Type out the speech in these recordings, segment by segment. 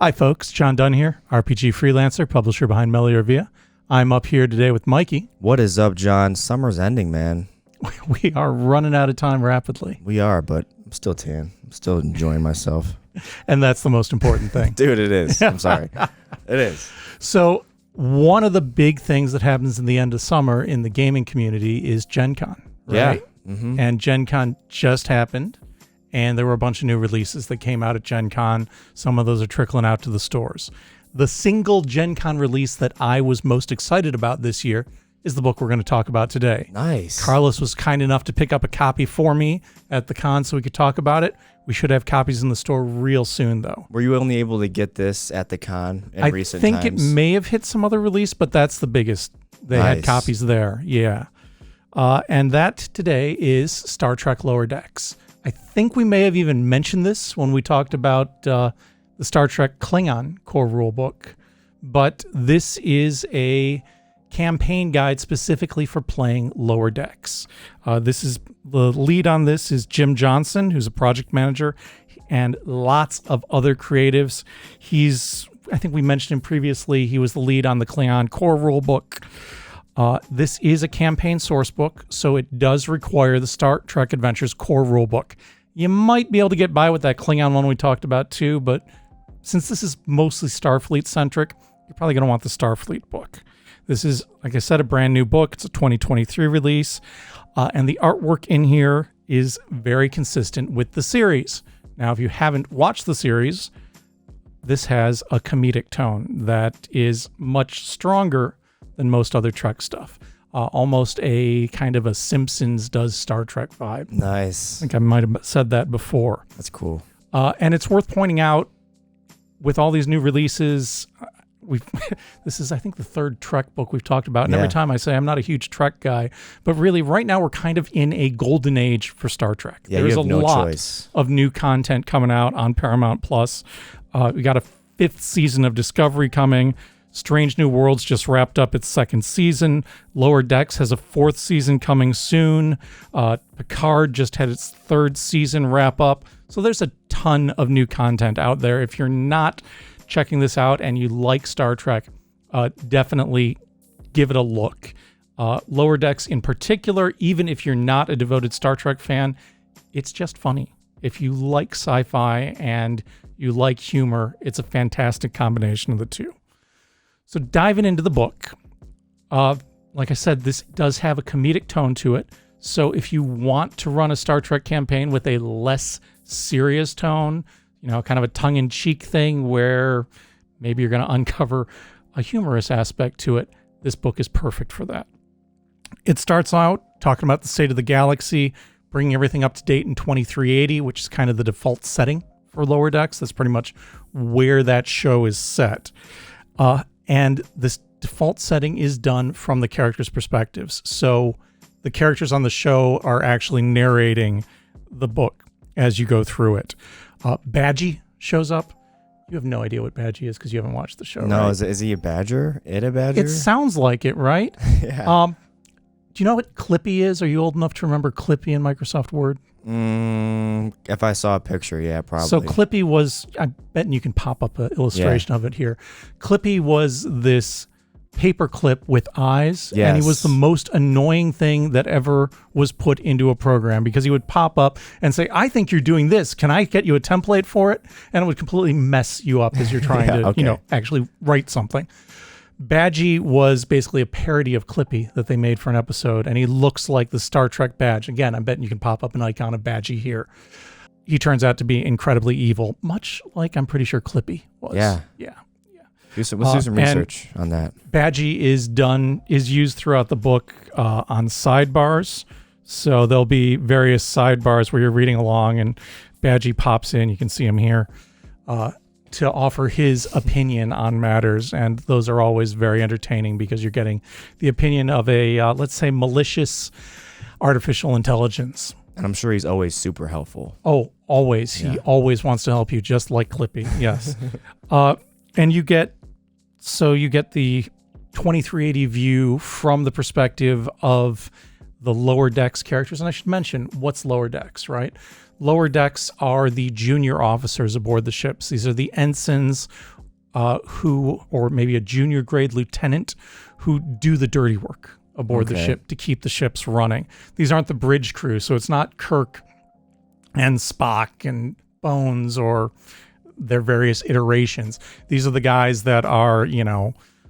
Hi folks, John Dunn here, RPG freelancer, publisher behind Meliorvia. I'm up here today with Mikey. What is up, John? Summer's ending, man. We are running out of time rapidly. We are, but I'm still tan. I'm still enjoying myself. And that's the most important thing. Dude, it is. I'm sorry. It is. So one of the big things that happens in the end of summer in the gaming community is Gen Con, right? Yeah. Mm-hmm. And Gen Con just happened, and there were a bunch of new releases that came out at Gen Con. Some of those are trickling out to the stores. The single Gen Con release that I was most excited about this year is the book we're going to talk about today. Nice. Carlos was kind enough to pick up a copy for me at the con so we could talk about it. We should have copies in the store real soon, though. Were you only able to get this at the con in recent times? I think it may have hit some other release, but that's the biggest. They had copies there, yeah. And that today is Star Trek Lower Decks. I think we may have even mentioned this when we talked about the Star Trek Klingon core rulebook, but this is a campaign guide specifically for playing Lower Decks. This is the lead on this is Jim Johnson, who's a project manager, and lots of other creatives. I think we mentioned him previously. He was the lead on the Klingon core rulebook. This is a campaign source book, so it does require the Star Trek Adventures core rulebook. You might be able to get by with that Klingon one we talked about too, but since this is mostly Starfleet centric, you're probably going to want the Starfleet book. This is, like I said, a brand new book. It's a 2023 release, and the artwork in here is very consistent with the series. Now, if you haven't watched the series, this has a comedic tone that is much stronger than most other Trek stuff. Almost a kind of a Simpsons does Star Trek vibe. Nice. I think I might have said that before. That's cool. And it's worth pointing out, with all these new releases, this is, I think, the third Trek book we've talked about. And every time I say I'm not a huge Trek guy, but really right now we're kind of in a golden age for Star Trek. Yeah, There's you have a no lot choice of new content coming out on Paramount Plus. We got a 5th season of Discovery coming. Strange New Worlds just wrapped up its 2nd season. Lower Decks has a 4th season coming soon. Picard just had its 3rd season wrap up. So there's a ton of new content out there. If you're not checking this out and you like Star Trek, definitely give it a look. Lower Decks in particular, even if you're not a devoted Star Trek fan, it's just funny. If you like sci-fi and you like humor, it's a fantastic combination of the two. So diving into the book, like I said, this does have a comedic tone to it. So if you want to run a Star Trek campaign with a less serious tone, kind of a tongue-in-cheek thing where maybe you're going to uncover a humorous aspect to it, this book is perfect for that. It starts out talking about the state of the galaxy, bringing everything up to date in 2380, which is kind of the default setting for Lower Decks. That's pretty much where that show is set. And this default setting is done from the characters' perspectives. So the characters on the show are actually narrating the book as you go through it. Badgie shows up. You have no idea what Badgie is because you haven't watched the show. No, right? is he a badger? A badger? It sounds like it, right? Yeah. Do you know what Clippy is? Are you old enough to remember Clippy in Microsoft Word? If I saw a picture, yeah, probably. So Clippy was, I bet you can pop up an illustration of it here. Clippy was this paperclip with eyes, and he was the most annoying thing that ever was put into a program because he would pop up and say, I think you're doing this. Can I get you a template for it? And it would completely mess you up as you're trying to, actually write something. Badgie was basically a parody of Clippy that they made for an episode, and he looks like the Star Trek badge. Again, I bet you can pop up an icon of Badgie here. He turns out to be incredibly evil, much like I'm pretty sure Clippy was. Yeah. Let's do some research on that. Badgie is used throughout the book on sidebars. So there'll be various sidebars where you're reading along, and Badgie pops in. You can see him here. To offer his opinion on matters, and those are always very entertaining because you're getting the opinion of a, let's say, malicious artificial intelligence. And I'm sure he's always super helpful. Oh, always. Yeah. He always wants to help you, just like Clippy, yes. And you get the 2380 view from the perspective of the Lower Decks characters. And I should mention, what's Lower Decks, right? Lower decks are the junior officers aboard the ships. These are the ensigns or maybe a junior grade lieutenant who do the dirty work aboard the ship to keep the ships running. These aren't the bridge crew, so it's not Kirk and Spock and Bones or their various iterations. These are the guys that are,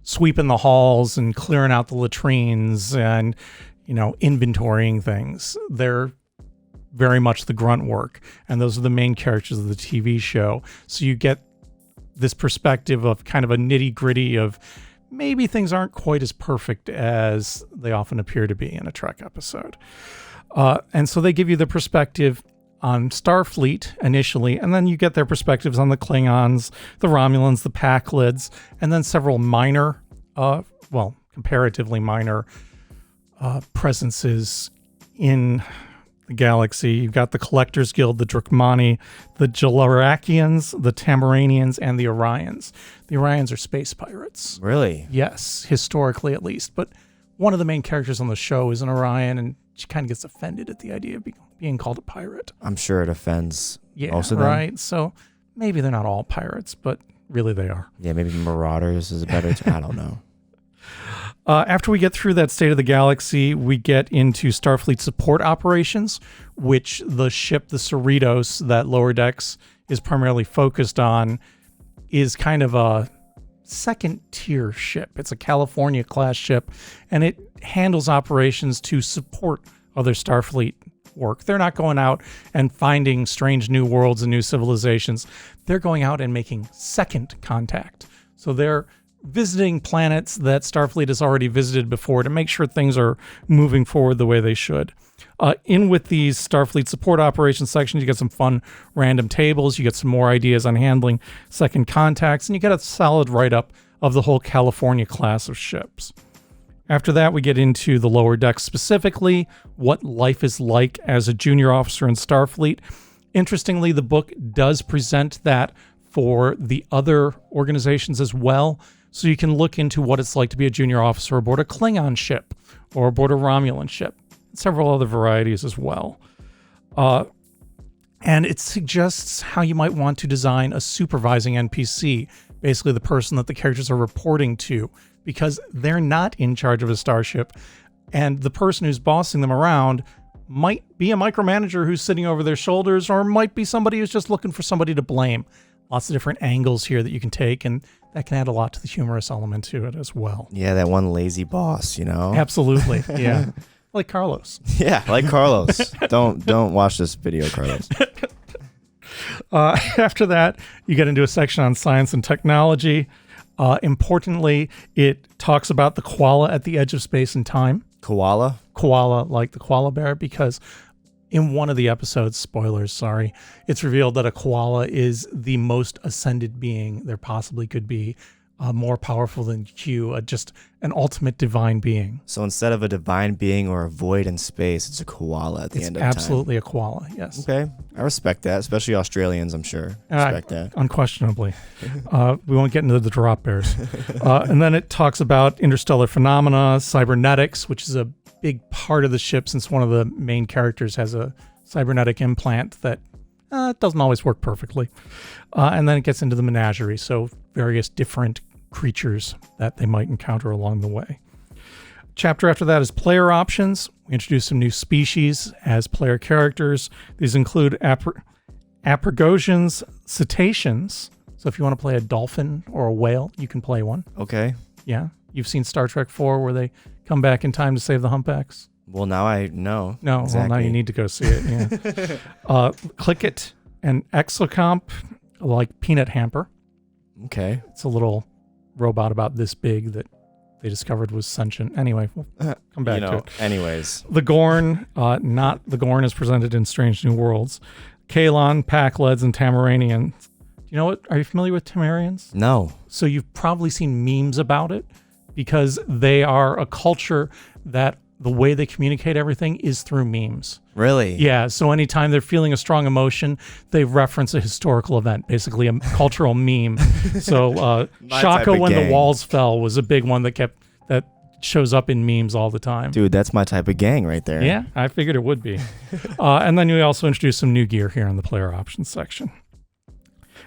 sweeping the halls and clearing out the latrines and, inventorying things. They're very much the grunt work, and those are the main characters of the TV show. So you get this perspective of kind of a nitty-gritty of maybe things aren't quite as perfect as they often appear to be in a Trek episode. And so they give you the perspective on Starfleet initially, and then you get their perspectives on the Klingons, the Romulans, the Packlids, and then several minor, comparatively minor presences in the galaxy. You've got the Collectors Guild, the Drachmani, the Jalarakians, the Tamaranians, and the Orions. The Orions are space pirates. Really? Yes, historically at least. But one of the main characters on the show is an Orion, and she kind of gets offended at the idea of being called a pirate. I'm sure it offends most of them. them. Right? So maybe they're not all pirates, but really they are. Yeah, maybe Marauders is a better term. I don't know. After we get through that state of the galaxy, we get into Starfleet support operations, which the ship, the Cerritos, that Lower Decks is primarily focused on, is kind of a second-tier ship. It's a California-class ship, and it handles operations to support other Starfleet work. They're not going out and finding strange new worlds and new civilizations. They're going out and making second contact. So they're visiting planets that Starfleet has already visited before to make sure things are moving forward the way they should. In with these Starfleet support operations sections, you get some fun random tables, you get some more ideas on handling second contacts, and you get a solid write-up of the whole California class of ships. After that, we get into the Lower Decks specifically, what life is like as a junior officer in Starfleet. Interestingly, the book does present that for the other organizations as well. So you can look into what it's like to be a junior officer aboard a Klingon ship or aboard a Romulan ship. Several other varieties as well. And it suggests how you might want to design a supervising NPC, basically the person that the characters are reporting to, because they're not in charge of a starship, and the person who's bossing them around might be a micromanager who's sitting over their shoulders, or might be somebody who's just looking for somebody to blame. Lots of different angles here that you can take, and that can add a lot to the humorous element to it as well. Yeah, that one lazy boss, Absolutely, yeah. Like Carlos. Yeah, like Carlos. Don't watch this video, Carlos. After that, you get into a section on science and technology. Importantly, it talks about the koala at the edge of space and time. Koala? Koala, like the koala bear, because in one of the episodes, spoilers, sorry, it's revealed that a koala is the most ascended being there possibly could be, more powerful than Q, just an ultimate divine being. So instead of a divine being or a void in space, it's a koala at the end of time. It's absolutely a koala, yes. Okay, I respect that, especially Australians, I'm sure. Respect that. Unquestionably. We won't get into the drop bears. And then it talks about interstellar phenomena, cybernetics, which is a big part of the ship since one of the main characters has a cybernetic implant that doesn't always work perfectly. And then it gets into the menagerie, so various different creatures that they might encounter along the way. Chapter after that is player options. We introduce some new species as player characters. These include Aprigosians, cetaceans. So if you want to play a dolphin or a whale, you can play one. Okay. Yeah. You've seen Star Trek 4 where they come back in time to save the humpbacks? Well, now I know. No, exactly. Well, now you need to go see it. Yeah. Click it and Exocomp, like Peanut Hamper. Okay. It's a little robot about this big that they discovered was sentient. Anyway, we'll come back to it. Anyways. The Gorn, not the Gorn is presented in Strange New Worlds. Kalon, Pakleds, and Tamaranians. Do you know what? Are you familiar with Tamarians? No. So you've probably seen memes about it because they are a culture that the way they communicate everything is through memes. Really? Yeah, so anytime they're feeling a strong emotion, they reference a historical event, basically a cultural meme. So Shaka When the Walls Fell was a big one that It shows up in memes all the time. Dude, that's my type of gang right there. Yeah, I figured it would be. And then we also introduce some new gear here in the player options section.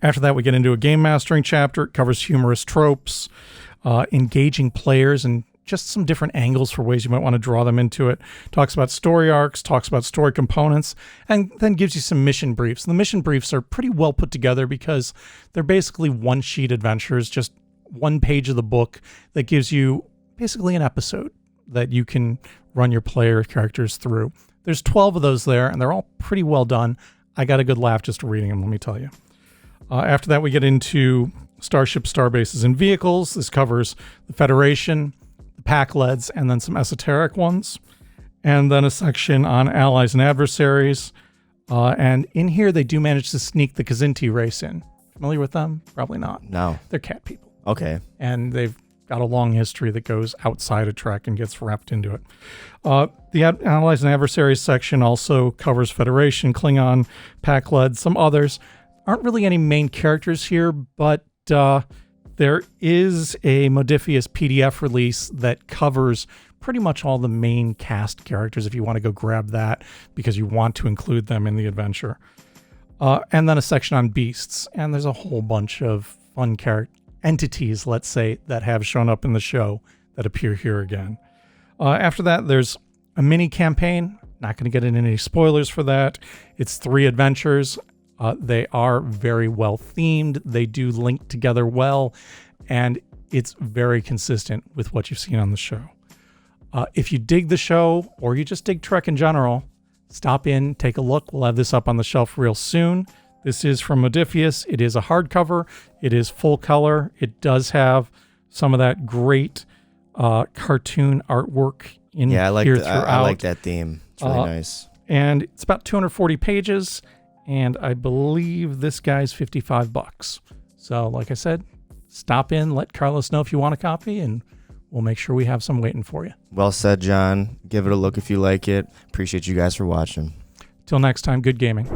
After that, we get into a game mastering chapter. It covers humorous tropes, engaging players, and just some different angles for ways you might want to draw them into it. Talks about story arcs, talks about story components, and then gives you some mission briefs. And the mission briefs are pretty well put together because they're basically one-sheet adventures, just one page of the book that gives you basically an episode that you can run your player characters through. There's 12 of those there, and they're all pretty well done. I got a good laugh just reading them, let me tell you. After that, we get into starships, starbases, and vehicles. This covers the Federation, the Pack-Leds, and then some esoteric ones. And then a section on allies and adversaries. And in here, they do manage to sneak the Kzinti race in. Familiar with them? Probably not. No. They're cat people. Okay. And they've got a long history that goes outside of Trek and gets wrapped into it. The allies and adversaries section also covers Federation, Klingon, Pack-Led, some others. Aren't really any main characters here, but there is a Modifius PDF release that covers pretty much all the main cast characters if you want to go grab that because you want to include them in the adventure. And then a section on beasts. And there's a whole bunch of fun entities, let's say, that have shown up in the show that appear here again. After that, there's a mini campaign. Not going to get into any spoilers for that. It's 3 adventures. They are very well themed. They do link together well, and it's very consistent with what you've seen on the show. If you dig the show or you just dig Trek in general, stop in, take a look. We'll have this up on the shelf real soon. This is from Modifius. It is a hardcover. It is full color. It does have some of that great cartoon artwork in here throughout. I like that theme. It's really nice. And it's about 240 pages. And I believe this guy's $55. So, like I said, stop in, let Carlos know if you want a copy, and we'll make sure we have some waiting for you. Well said, John. Give it a look if you like it. Appreciate you guys for watching. Till next time, good gaming.